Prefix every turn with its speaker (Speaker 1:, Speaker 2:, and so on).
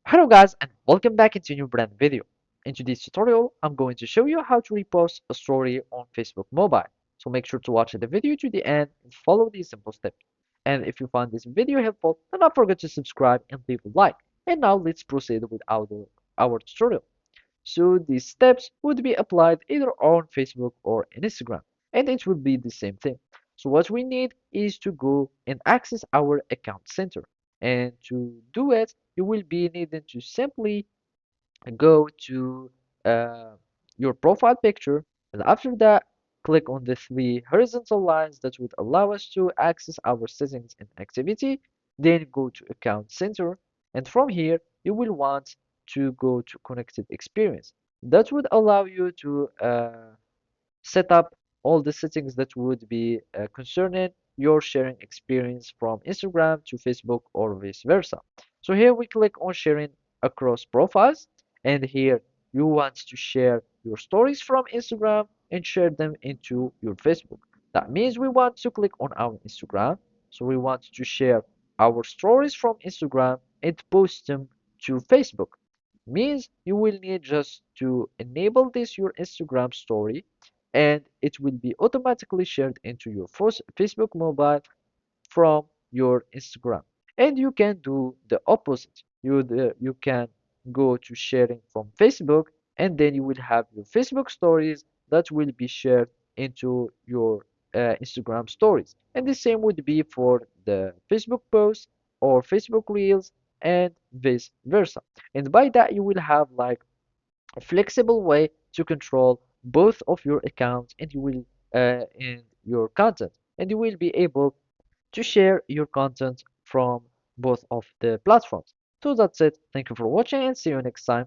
Speaker 1: Hello guys and welcome back into a new brand video. In today's tutorial, I'm going to show you how to repost a story on Facebook Mobile. So make sure to watch the video to the end and follow these simple steps. And if you find this video helpful, do not forget to subscribe and leave a like. And now let's proceed with our tutorial. So these steps would be applied either on Facebook or Instagram, and it would be the same thing. So what we need is to go and access our account center. And to do it, you will be needing to simply go to uh, your profile picture, and after that, click on the three horizontal lines that would allow us to access our settings and activity. Then go to Account Center, and from here, you will want to go to Connected Experience. That would allow you to set up all the settings that would be concerning your sharing experience from Instagram to Facebook or vice versa. So here we click on sharing across profiles, and here you want to share your stories from Instagram and share them into your Facebook. That means we want to click on our Instagram. So we want to share our stories from Instagram and post them to Facebook. Means you will need just to enable this your Instagram story, and it will be automatically shared into your Facebook mobile from your Instagram. And you can do the opposite. You can go to sharing from Facebook, and then you will have your Facebook stories that will be shared into your Instagram stories. And the same would be for the Facebook posts or Facebook Reels and vice versa. And by that, you will have like a flexible way to control both of your accounts, and you will in your content, and you will be able to share your content from both of the platforms. So that's it. Thank you for watching and see you next time.